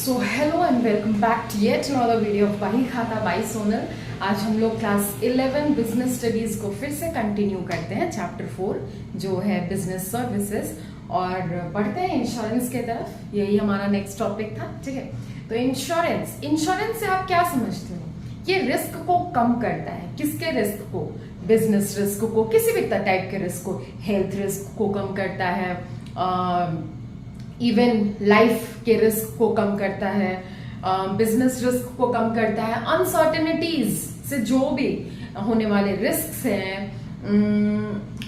So hello and welcome back to yet another video of Bahi Khata by Sonal. आज हम लोग class 11 business studies को फिर से कंटिन्यू करते हैं, चैप्टर 4 जो है बिजनेस सर्विसेज, और बढ़ते हैं इंश्योरेंस के तरफ। यही हमारा नेक्स्ट टॉपिक था, ठीक है। तो इंश्योरेंस से आप क्या समझते हो? ये रिस्क को कम करता है। किसके रिस्क को? बिजनेस रिस्क को, किसी भी टाइप के रिस्क को। हेल्थ रिस्क को कम करता है, इवन लाइफ के रिस्क को कम करता है, बिजनेस रिस्क को कम करता है, अनसर्टेनिटीज से जो भी होने वाले रिस्क हैं,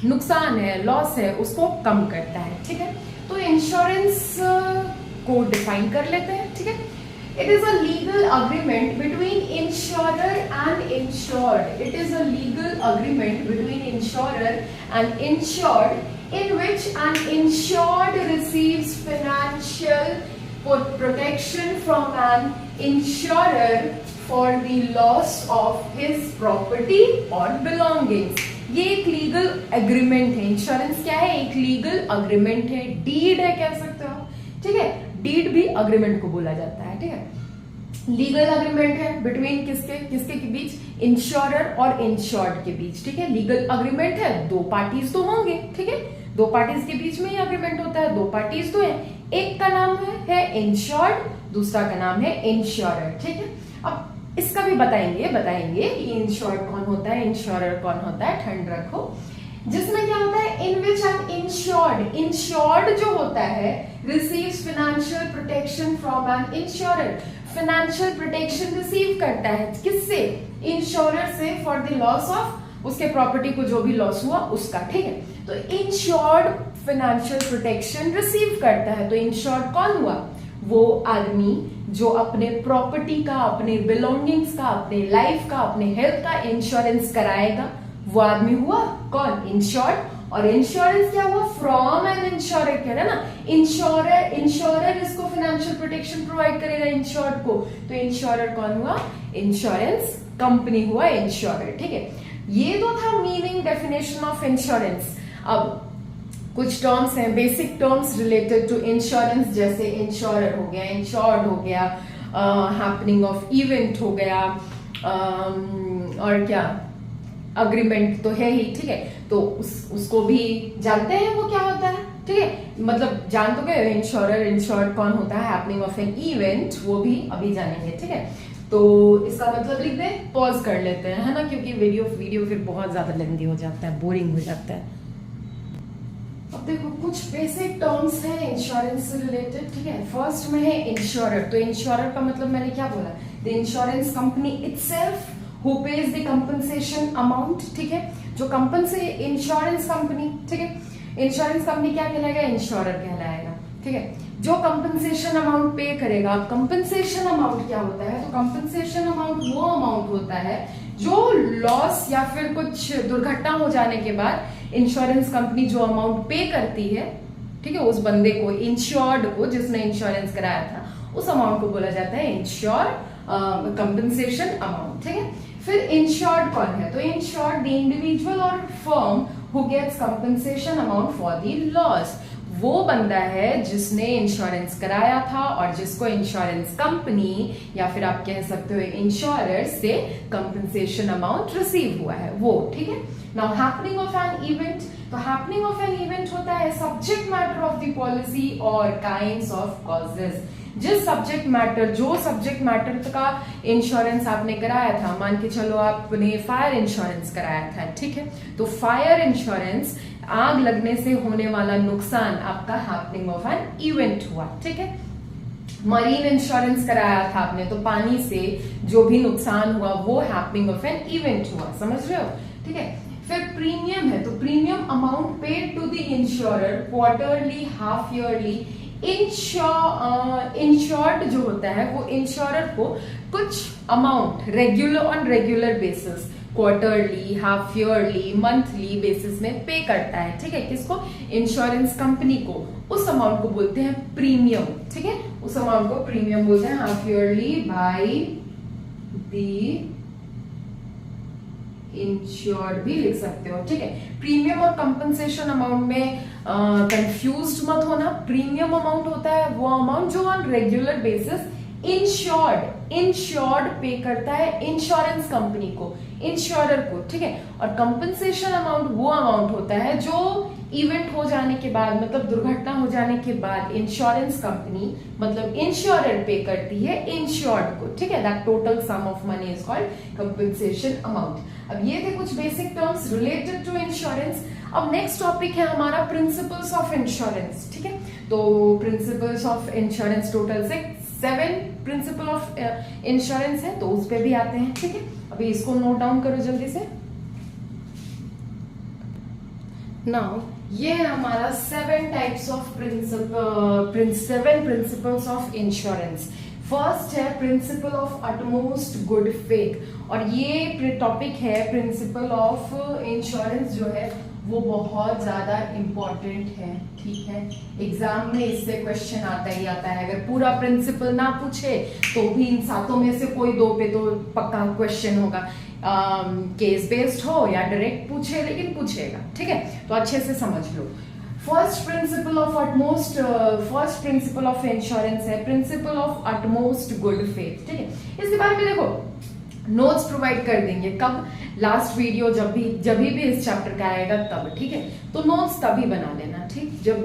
नुकसान है, लॉस है, उसको कम करता है, ठीक है। तो इंश्योरेंस को डिफाइन कर लेते हैं, ठीक है। It is a legal agreement between insurer and insured. It is a legal agreement between insurer and insured in which an insured receives financial protection from an insurer for the loss of his property or belongings. ये एक legal agreement है। Insurance क्या है? एक legal agreement है, deed है कह सकते हो, ठीक है। डीड भी अग्रीमेंट को बोला जाता है, ठीक है। लीगल अग्रीमेंट है बिटवीन किसके के बीच? इंश्योरर और इंश्योर्ड के बीच, ठीक है। लीगल अग्रीमेंट है, दो पार्टीज तो होंगे, ठीक है। दो पार्टीज के बीच में ही अग्रीमेंट होता है, दो पार्टीज तो है। एक का नाम है इंश्योर्ड, दूसरा का नाम है इंश्योरर, ठीक है। अब इसका भी बताएंगे इंश्योर्ड कौन होता है, इंश्योरर कौन होता है, ठंड रखो। जिसमें क्या होता है? इन विच एन इंश्योर्ड जो होता है receives financial protection from an insurer. Financial protection receive करता है किससे? इंश्योरर से, फॉर द लॉस ऑफ उसके प्रॉपर्टी को जो भी लॉस हुआ उसका, ठीक है। तो इंश्योर्ड फाइनेंशियल प्रोटेक्शन रिसीव करता है। तो इंश्योर्ड कौन हुआ? वो आदमी जो अपने प्रॉपर्टी का, अपने बिलोंगिंग्स का, अपने लाइफ का, अपने हेल्थ का इंश्योरेंस कराएगा, वो आदमी हुआ कौन? इंश्योर्ड। और इंश्योरेंस क्या हुआ? फ्रॉम एन इंश्योरर, कह रहा है ना। इंश्योरर इसको फाइनेंशियल प्रोटेक्शन प्रोवाइड करेगा इंश्योर्ड को। तो इंश्योरर कौन हुआ? इंश्योरेंस कंपनी हुआ इंश्योरर, ठीक है। ये तो था मीनिंग, डेफिनेशन ऑफ इंश्योरेंस। अब कुछ टर्म्स हैं, basic terms related to insurance, जैसे इंश्योरर हो गया, इंश्योर्ड हो गया, हैपनिंग ऑफ इवेंट हो गया, और क्या, अग्रीमेंट तो है ही, ठीक है। तो उसको भी जानते हैं वो क्या होता है, ठीक है। मतलब जान तो गए इंश्योरर, इंश्योर्ड कौन होता है, हैपनिंग ऑफ एन इवेंट, वो भी अभी जानेंगे, ठीक है। तो इसका मतलब लिख दें, पॉज कर लेते हैं, है ना, क्योंकि वीडियो फिर बहुत ज्यादा लेंदी हो जाता है, बोरिंग हो जाता है। अब देखो कुछ बेसिक टर्म्स हैं इंश्योरेंस से रिलेटेड, ठीक है। फर्स्ट में है इंश्योरर। तो इंश्योरर का मतलब मैंने क्या बोला? The insurance company itself who page the compensation amount, ठीक है। जो इंश्योरेंस कंपनी, ठीक है। इंश्योरेंस कंपनी क्या कहलाएगा? इंश्योरर कहलाएगा, ठीक है। जो कंपनसेशन अमाउंट पे करेगा। अब कंपनसेशन अमाउंट क्या होता है? तो कंपनसेशन अमाउंट वो अमाउंट होता है जो लॉस या फिर कुछ दुर्घटना हो जाने के बाद इंश्योरेंस कंपनी जो अमाउंट पे करती है, ठीक है, उस बंदे को, इंश्योर्ड को, जिसने इंश्योरेंस कराया था, उस अमाउंट को बोला जाता है कंपनसेशन अमाउंट, ठीक है। फिर इंश्योर्ड कौन है? तो इंश्योर्ड द इंडिविजुअल और firm who gets compensation amount for the loss. वो बंदा है जिसने इंश्योरेंस कराया था और जिसको इंश्योरेंस कंपनी या फिर आप कह सकते हो इंश्योरर से कंपनसेशन अमाउंट रिसीव हुआ है, वो, ठीक है। Now happening of an event. तो हैपनिंग ऑफ एन इवेंट होता है subject matter of the policy और काइंड्स ऑफ कॉजेज। जो सब्जेक्ट मैटर का इंश्योरेंस आपने कराया था, मान के चलो आपने फायर इंश्योरेंस कराया था, ठीक है। तो फायर इंश्योरेंस, आग लगने से होने वाला नुकसान आपका हैपनिंग ऑफ एन इवेंट हुआ, ठीक है। मरीन इंश्योरेंस कराया था आपने, तो पानी से जो भी नुकसान हुआ वो हैपनिंग ऑफ एन इवेंट हुआ, समझ रहे हो, ठीक है। फिर प्रीमियम है। तो premium amount paid to the insurer quarterly, half yearly. Insured जो होता है वो इंश्योरर को कुछ amount regular basis, quarterly, half yearly, monthly basis में पे करता है, ठीक है। किसको? इंश्योरेंस कंपनी को। उस अमाउंट को बोलते हैं प्रीमियम, ठीक है। उस अमाउंट को प्रीमियम बोलते हैं, half yearly by the insured भी लिख सकते हो, ठीक है। प्रीमियम और कंपनसेशन अमाउंट में कंफ्यूज्ड मत होना। प्रीमियम अमाउंट होता है वो अमाउंट जो ऑन रेगुलर बेसिस इंश्योर्ड पे करता है इंश्योरेंस कंपनी को, इंश्योरर को, ठीक है। और कंपनसेशन अमाउंट वो अमाउंट होता है जो इवेंट हो जाने के बाद, मतलब दुर्घटना हो जाने के बाद इंश्योरेंस कंपनी मतलब इंश्योरर पे करती है इंश्योर्ड को, ठीक है। That total sum of money is called compensation amount. अब ये थे कुछ basic terms related to insurance. अब नेक्स्ट टॉपिक है हमारा प्रिंसिपल्स ऑफ इंश्योरेंस, ठीक है। तो principles of insurance total 7 principle of insurance है, तो उस पे भी आते हैं, ठीक है। अभी इसको नोट डाउन करो जल्दी से। नाउ ये है हमारा 7 types of seven principles of insurance. First है principle of utmost good faith, और ये टॉपिक है प्रिंसिपल ऑफ इंश्योरेंस जो है वो बहुत ज्यादा इंपॉर्टेंट है, ठीक है। एग्जाम में इससे क्वेश्चन आता ही आता है, अगर पूरा प्रिंसिपल ना पूछे तो भी इन 7 में से कोई 2 पे तो पक्का क्वेश्चन होगा, केस बेस्ड हो या डायरेक्ट पूछे, लेकिन पूछेगा, ठीक है। तो अच्छे से समझ लो। फर्स्ट प्रिंसिपल ऑफ इंश्योरेंस है principle of utmost good faith, ठीक है। इसके बारे में देखो नोट्स प्रोवाइड कर देंगे, कब, लास्ट वीडियो जब भी इस चैप्टर का आएगा तब, ठीक है। तो नोट्स तभी बना लेना, ठीक, जब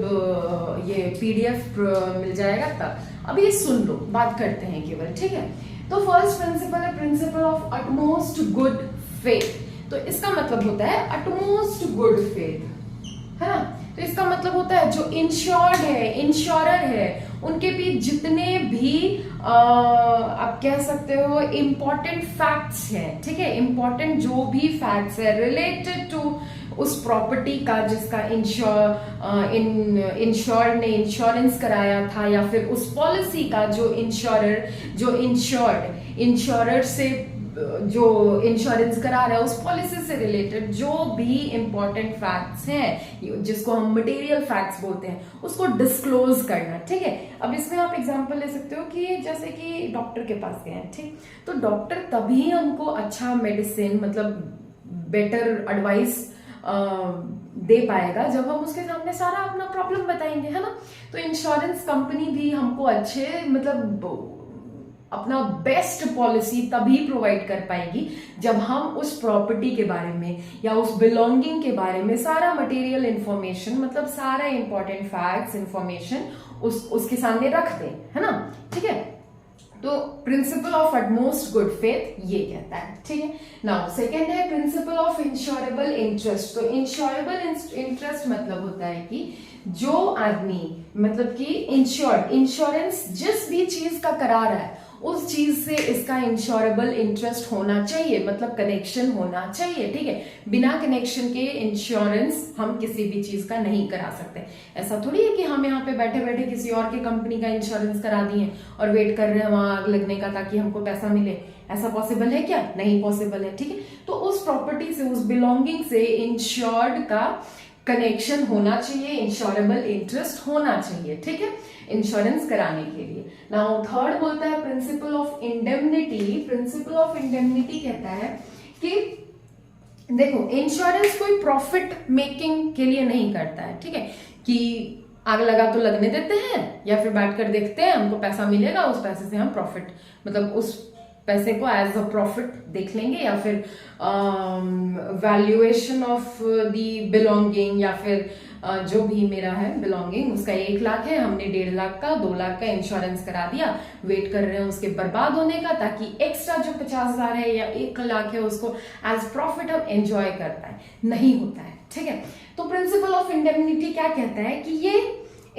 ये पीडीएफ मिल जाएगा तब। अब ये सुन लो, बात करते हैं केवल, ठीक है। तो फर्स्ट प्रिंसिपल है principle of utmost good faith. तो इसका मतलब होता है अटमोस्ट गुड फेथ, है ना। तो इसका मतलब होता है जो इंश्योर्ड है, इंश्योरर है, उनके भी जितने भी आप कह सकते हो इंपॉर्टेंट फैक्ट्स हैं, ठीक है, इंपॉर्टेंट जो भी फैक्ट्स है रिलेटेड टू उस प्रॉपर्टी का जिसका इंश्योर ने इंश्योरेंस कराया था, या फिर उस पॉलिसी का जो इंश्योरर से जो इंश्योरेंस करा रहा है उस पॉलिसी से रिलेटेड जो भी इंपॉर्टेंट फैक्ट्स हैं, जिसको हम मटेरियल फैक्ट्स बोलते हैं, उसको डिस्क्लोज करना, ठीक है। अब इसमें आप एग्जांपल ले सकते हो कि जैसे कि डॉक्टर के पास गए हैं, ठीक, तो डॉक्टर तभी हमको अच्छा मेडिसिन मतलब बेटर एडवाइस दे पाएगा जब हम उसके सामने सारा अपना प्रॉब्लम बताएंगे, है ना। तो इंश्योरेंस कंपनी भी हमको अच्छे मतलब अपना बेस्ट पॉलिसी तभी प्रोवाइड कर पाएगी जब हम उस प्रॉपर्टी के बारे में या उस बिलोंगिंग के बारे में सारा मटेरियल इंफॉर्मेशन मतलब सारा इंपॉर्टेंट फैक्ट्स इंफॉर्मेशन उसके सामने रख दें, है ना, ठीक है। तो principal of utmost good faith ये कहता है, ठीक है। नाउ सेकेंड है प्रिंसिपल ऑफ इंश्योरेबल इंटरेस्ट। तो इंश्योरेबल इंटरेस्ट मतलब होता है कि जो आदमी मतलब कि इंश्योरेंस जिस भी चीज का करा रहा है उस चीज से इसका इंश्योरेबल इंटरेस्ट होना चाहिए, मतलब कनेक्शन होना चाहिए, ठीक है। बिना कनेक्शन के इंश्योरेंस हम किसी भी चीज का नहीं करा सकते। ऐसा थोड़ी है कि हम यहाँ पे बैठे बैठे किसी और की कंपनी का इंश्योरेंस करा दिए और वेट कर रहे हैं वहां आग लगने का ताकि हमको पैसा मिले। ऐसा पॉसिबल है क्या? नहीं पॉसिबल है, ठीक है। तो उस प्रॉपर्टी से उस बिलोंगिंग से इंश्योर्ड का कनेक्शन होना चाहिए, इंश्योरेबल इंटरेस्ट होना चाहिए, ठीक है, इंश्योरेंस कराने के लिए। नाउ थर्ड बोलता है principle of indemnity. Principle of indemnity कहता है कि देखो इंश्योरेंस कोई प्रॉफिट मेकिंग के लिए नहीं करता है, ठीक है, कि आग लगा तो लगने देते हैं या फिर बैठ कर देखते हैं हमको पैसा मिलेगा, उस पैसे से हम प्रॉफिट मतलब उस पैसे को एज अ प्रॉफिट देख लेंगे, या फिर वैल्यूएशन ऑफ द बिलोंगिंग या फिर जो भी मेरा है बिलोंगिंग उसका 1 लाख है, हमने 1.5 लाख का 2 लाख का इंश्योरेंस करा दिया, वेट कर रहे हैं उसके बर्बाद होने का ताकि एक्स्ट्रा जो 50,000 है या 1 लाख है उसको एज प्रॉफिट हम एंजॉय कर पाए। नहीं होता है, ठीक है। तो प्रिंसिपल ऑफ इंडेमनिटी क्या कहता है कि ये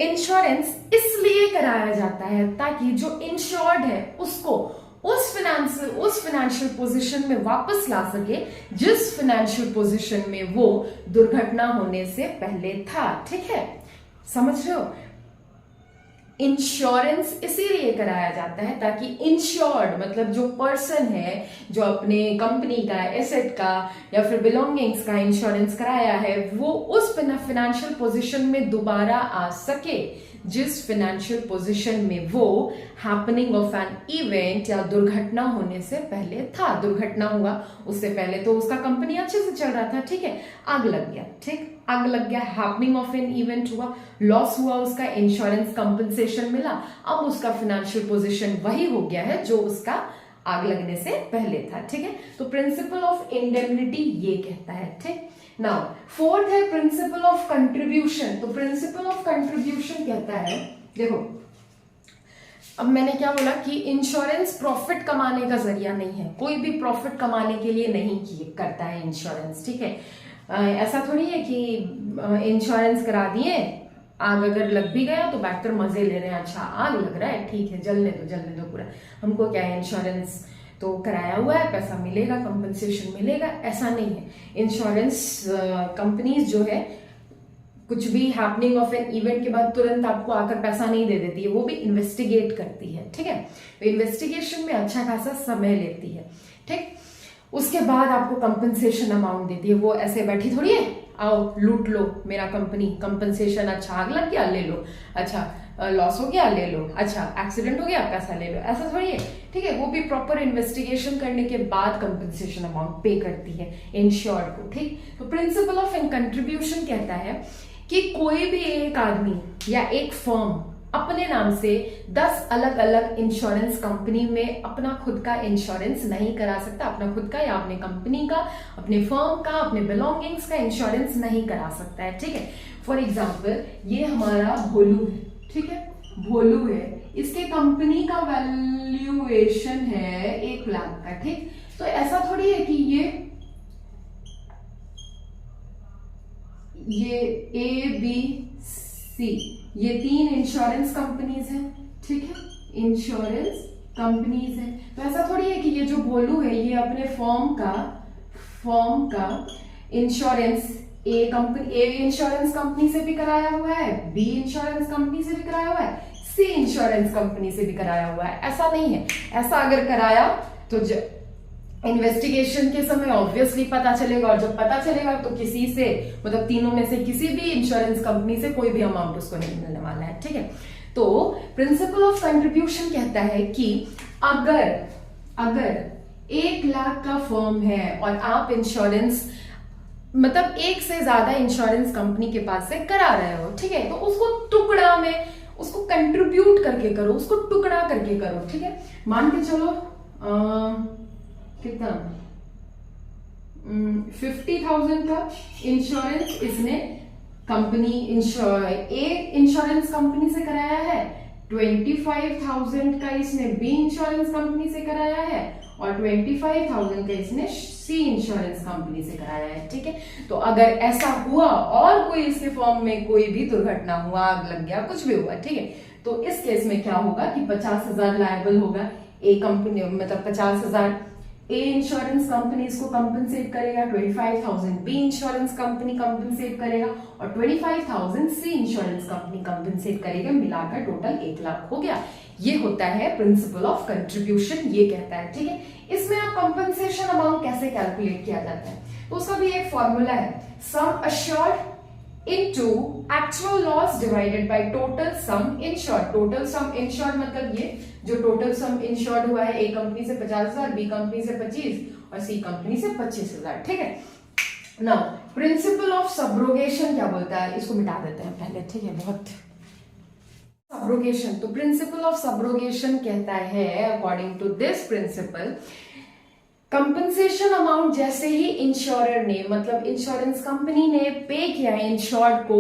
इंश्योरेंस इसलिए कराया जाता है ताकि जो इंश्योर्ड है उसको उस फाइनेंशियल पोजीशन में वापस ला सके जिस फाइनेंशियल पोजीशन में वो दुर्घटना होने से पहले था, ठीक है, समझ रहे हो। इंश्योरेंस इसीलिए कराया जाता है ताकि इंश्योर्ड मतलब जो पर्सन है जो अपने कंपनी का एसेट का या फिर बिलोंगिंग्स का इंश्योरेंस कराया है वो उस फाइनेंशियल पोजीशन में दोबारा आ सके जिस फाइनेंशियल पोजीशन में वो हैपनिंग ऑफ एन इवेंट या दुर्घटना होने से पहले था। दुर्घटना हुआ उससे पहले तो उसका कंपनी अच्छे से चल रहा था, ठीक है, आग लग गया, ठीक, आग लग गया, हैपनिंग ऑफ एन इवेंट हुआ, लॉस हुआ, उसका इंश्योरेंस कंपनसेशन मिला, अब उसका फाइनेंशियल पोजीशन वही हो गया है जो उसका आग लगने से पहले था, ठीक है। तो प्रिंसिपल ऑफ इंडेमनिटी ये कहता है, ठीक। नाउ फोर्थ है प्रिंसिपल ऑफ कंट्रीब्यूशन। तो प्रिंसिपल ऑफ कंट्रीब्यूशन कहता है, देखो अब मैंने क्या बोला कि इंश्योरेंस प्रॉफिट कमाने का जरिया नहीं है, कोई भी प्रॉफिट कमाने के लिए नहीं करता है इंश्योरेंस, ठीक है। ऐसा थोड़ी है कि इंश्योरेंस करा दिए, आग अगर लग भी गया तो बैठकर मजे ले रहे हैं, अच्छा आग लग रहा है, ठीक है, जलने दो पूरा, हमको क्या है, इंश्योरेंस तो कराया हुआ है, पैसा मिलेगा, कंपनसेशन मिलेगा, ऐसा नहीं है। इंश्योरेंस कंपनीज जो है कुछ भी हैपनिंग ऑफ एन इवेंट के बाद तुरंत आपको आकर पैसा नहीं दे देती है, वो भी इन्वेस्टिगेट करती है, ठीक है। तो इन्वेस्टिगेशन में अच्छा खासा समय लेती है, ठीक, उसके बाद आपको कंपनसेशन अमाउंट देती है। वो ऐसे बैठी थोड़ी है, आओ लूट लो मेरा कंपनी, कंपनसेशन, अच्छा आग लग गया ले लो, अच्छा लॉस हो गया ले लो, अच्छा एक्सीडेंट हो गया पैसा ले लो, ऐसा थोड़ी है, ठीक है। वो भी प्रॉपर इन्वेस्टिगेशन करने के बाद कंपनसेशन अमाउंट पे करती है इंश्योर्ड को, ठीक। तो प्रिंसिपल ऑफ इन कंट्रीब्यूशन कहता है कि कोई भी एक आदमी या एक फर्म अपने नाम से 10 अलग अलग इंश्योरेंस कंपनी में अपना खुद का इंश्योरेंस नहीं करा सकता, अपना खुद का या अपने कंपनी का, अपने फर्म का, अपने बिलोंगिंग्स का इंश्योरेंस नहीं करा सकता है, ठीक है। फॉर एग्जाम्पल ये हमारा भोलू है, ठीक है, भोलू है, इसके कंपनी का वैल्यूएशन है 1 लाख का, ठीक। तो ऐसा थोड़ी है कि ये A B C ये 3 इंश्योरेंस कंपनीज हैं, ठीक है, इंश्योरेंस कंपनीज हैं। तो ऐसा थोड़ी है कि ये जो भोलू है ये अपने फर्म का इंश्योरेंस ए इंश्योरेंस कंपनी से भी कराया हुआ है, बी इंश्योरेंस कंपनी से भी कराया हुआ है, सी इंश्योरेंस कंपनी से भी कराया हुआ है, ऐसा नहीं है। ऐसा अगर कराया तो इन्वेस्टिगेशन के समय ऑब्वियसली पता चलेगा, और जब पता चलेगा तो किसी से, मतलब तीनों में से किसी भी इंश्योरेंस कंपनी से कोई भी अमाउंट उसको नहीं मिलने वाला है, ठीक है। तो प्रिंसिपल ऑफ कंट्रीब्यूशन कहता है कि अगर 1 लाख का फर्म है और आप इंश्योरेंस मतलब एक से ज्यादा इंश्योरेंस कंपनी के पास से करा रहे हो, ठीक है, तो उसको टुकड़ा में उसको कंट्रीब्यूट करके करो, उसको टुकड़ा करके करो, ठीक है। मान के चलो कितना 50,000 का इंश्योरेंस इसने इंश्योरेंस कंपनी से कराया है, 25,000 का इसने बी इंश्योरेंस कंपनी से कराया है, और 25,000 का इसने सी इंश्योरेंस कंपनी से कराया है, ठीक है। तो अगर ऐसा हुआ और कोई इसके फॉर्म में कोई भी दुर्घटना हुआ, आग लग गया, कुछ भी हुआ, ठीक है, तो इस केस में क्या होगा कि 50,000 लायबल होगा ए कंपनी, मतलब 50,000 ए इंश्योरेंस कंपनी इसको कंपनसेट करेगा, 25,000 बी इंश्योरेंस कंपनी कंपनसेट करेगा, और 25,000 सी इंश्योरेंस कंपनी कंपनसेट करेगा, मिलाकर टोटल 1 लाख हो गया। ये होता है प्रिंसिपल ऑफ कंट्रीब्यूशन, ये कहता है, ठीक है। इसमें आप कंपनसेशन अमाउंट कैसे कैलकुलेट किया जाता है, तो उसका भी एक फॉर्मूला है, sum assured into actual loss divided by total sum insured। total sum insured मतलब ये जो total sum insured हुआ है, ए कंपनी से 50,000, बी कंपनी से 25 और सी कंपनी से 25,000, ठीक है। नाउ प्रिंसिपल ऑफ सब्रोगेशन क्या बोलता है, इसको मिटा देते हैं पहले, ठीक है, बहुत सब्रोगेशन। तो प्रिंसिपल ऑफ सब्रोगेशन कहता है, according to this principle, compensation amount जैसे ही इंश्योरर ने, मतलब इंश्योरेंस कंपनी ने पे किया है इंश्योर्ड को,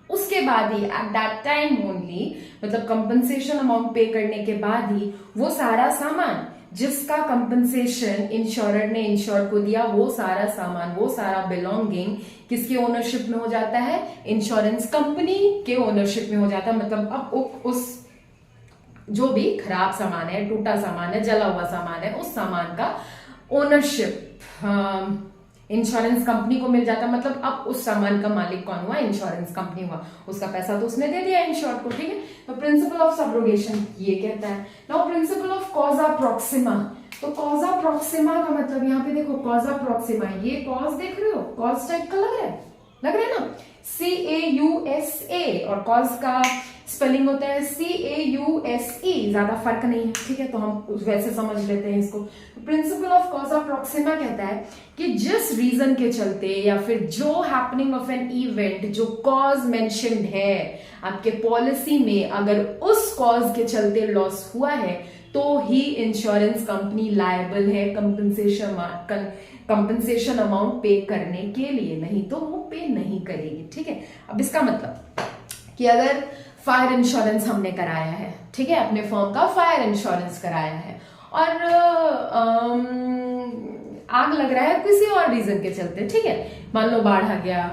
उसके बाद ही, एट दैट टाइम ओनली, मतलब कंपनसेशन अमाउंट पे करने के बाद ही वो सारा सामान जिसका कंपनसेशन इंश्योरर ने इंश्योर्ड को दिया, वो सारा सामान, वो सारा बिलोंगिंग किसके ओनरशिप में हो जाता है, इंश्योरेंस कंपनी के ओनरशिप में हो जाता है। मतलब अब उस जो भी खराब सामान है, टूटा सामान है, जला हुआ सामान है, उस सामान का ओनरशिप इंश्योरेंस कंपनी को मिल जाता। मतलब अब उस सामान का मालिक कौन हुआ, इंश्योरेंस कंपनी हुआ, उसका पैसा तो उसने दे दिया इंश्योर्ड को, ठीक है। तो प्रिंसिपल ऑफ सब्रोगेशन ये कहता है। Now principle of कॉजा Proxima. तो कॉजा प्रॉक्सिमा का मतलब यहाँ पे देखो, कॉजा प्रॉक्सिमा, ये कॉज देख रहे हो, कॉज टाइप का लग रहा है, लग रहा है ना, CAUSA, और कॉज का स्पेलिंग होता है CAUSE, ज्यादा फर्क नहीं है, ठीक है, तो हम वैसे समझ लेते हैं इसको। प्रिंसिपल ऑफ कॉजा प्रॉक्सिमा कहता है कि जिस रीजन के चलते या फिर जो हैपनिंग ऑफ एन इवेंट, जो कॉज मेंशन्ड है आपके पॉलिसी में, अगर उस कॉज के चलते लॉस हुआ है तो ही इंश्योरेंस कंपनी लायबल है कंपनसेशन अमाउंट पे करने के लिए, नहीं तो वो पे नहीं करेगी, ठीक है। अब इसका मतलब कि अगर फायर इंश्योरेंस हमने कराया है, ठीक है, अपने फर्म का फायर इंश्योरेंस कराया है, और आग लग रहा है किसी और रीजन के चलते, ठीक है, मान लो बाढ़ आ गया,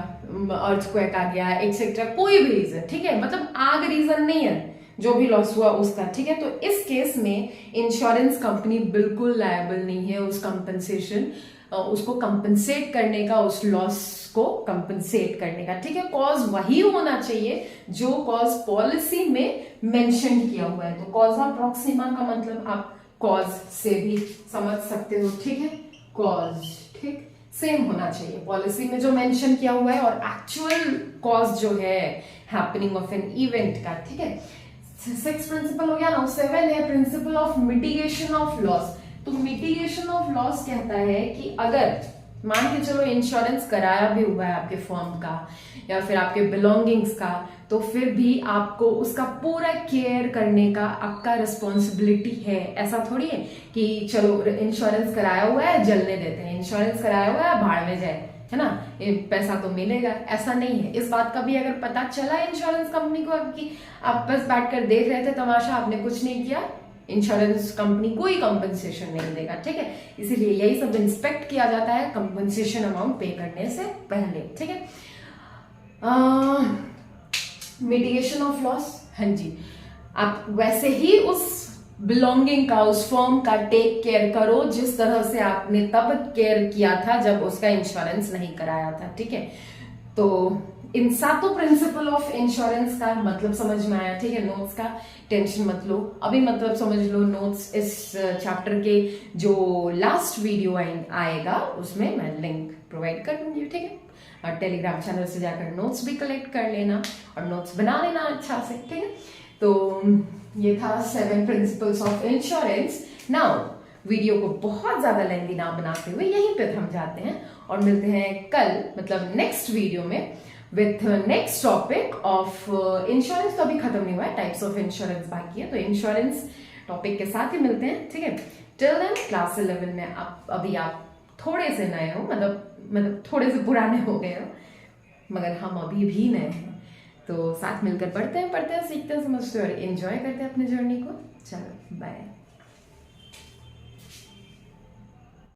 अर्थक्वेक आ गया, एक्सेट्रा, कोई भी रीजन, ठीक है, मतलब आग रीजन नहीं है, जो भी लॉस हुआ उसका, ठीक है, तो इस केस में इंश्योरेंस कंपनी बिल्कुल लायबल नहीं है उस कंपनसेशन, उसको कंपनसेट करने का, उस लॉस को कंपनसेट करने का, ठीक है। कॉज वही होना चाहिए जो कॉज पॉलिसी में मेंशन किया हुआ है। तो कॉजा प्रॉक्सिमा का मतलब आप कॉज से भी समझ सकते हो, ठीक है, कॉज, ठीक, सेम होना चाहिए पॉलिसी में जो मेंशन किया हुआ है और एक्चुअल कॉज जो है हैपनिंग ऑफ एन इवेंट का, ठीक है। 6 प्रिंसिपल हो गया ना। 7 है principle of mitigation of loss. तो मिटिगेशन ऑफ लॉस कहता है कि अगर मान के चलो इंश्योरेंस कराया भी हुआ है आपके फर्म का या फिर आपके बिलोंगिंग्स का, तो फिर भी आपको उसका पूरा केयर करने का आपका रिस्पॉन्सिबिलिटी है। ऐसा थोड़ी है कि चलो इंश्योरेंस कराया हुआ है जलने देते हैं, इंश्योरेंस कराया हुआ है भाड़ में जाए, है ना, ये पैसा तो मिलेगा, ऐसा नहीं है। इस बात का भी अगर पता चला इंश्योरेंस कंपनी को कि आप बस बैठकर देख रहे थे तमाशा, आपने कुछ नहीं किया, इंश्योरेंस कंपनी कोई कंपनसेशन नहीं देगा, ठीक है। इसीलिए यही सब इंस्पेक्ट किया जाता है कंपनसेशन अमाउंट पे करने से पहले, ठीक है। मिटिगेशन ऑफ लॉस, हाँ जी, आप वैसे ही उस बिलोंगिंग का, उस फर्म का टेक केयर करो जिस तरह से आपने तब केयर किया था जब उसका इंश्योरेंस नहीं कराया था, ठीक है। तो इन 7 प्रिंसिपल ऑफ इंश्योरेंस का मतलब समझ में आया, ठीक है। नोट्स का टेंशन मत लो, अभी मतलब समझ लो नोट्स इस चैप्टर के जो लास्ट वीडियो आएगा उसमें मैं लिंक प्रोवाइड कर दूंगी, ठीक है। और टेलीग्राम चैनल से जाकर नोट्स भी कलेक्ट कर लेना और नोट्स बना लेना अच्छा से, ठीक है। तो ये था 7 principles of insurance. Now video को बहुत ज्यादा लेंथी ना बनाते हुए यहीं पे थम जाते हैं और मिलते हैं कल, मतलब नेक्स्ट वीडियो में with next topic of insurance. तो अभी खत्म नहीं हुआ है, टाइप्स ऑफ इंश्योरेंस बाकी है, तो इंश्योरेंस टॉपिक के साथ ही मिलते हैं, ठीक है। टिल देन क्लास 11 में अभी आप थोड़े से नए हो, मतलब थोड़े से पुराने हो गए हो, मगर हम अभी भी नए हैं। तो साथ मिलकर पढ़ते हैं, सीखते हैं, समझते हैं और एंजॉय करते हैं अपनी जर्नी को। चलो बाय।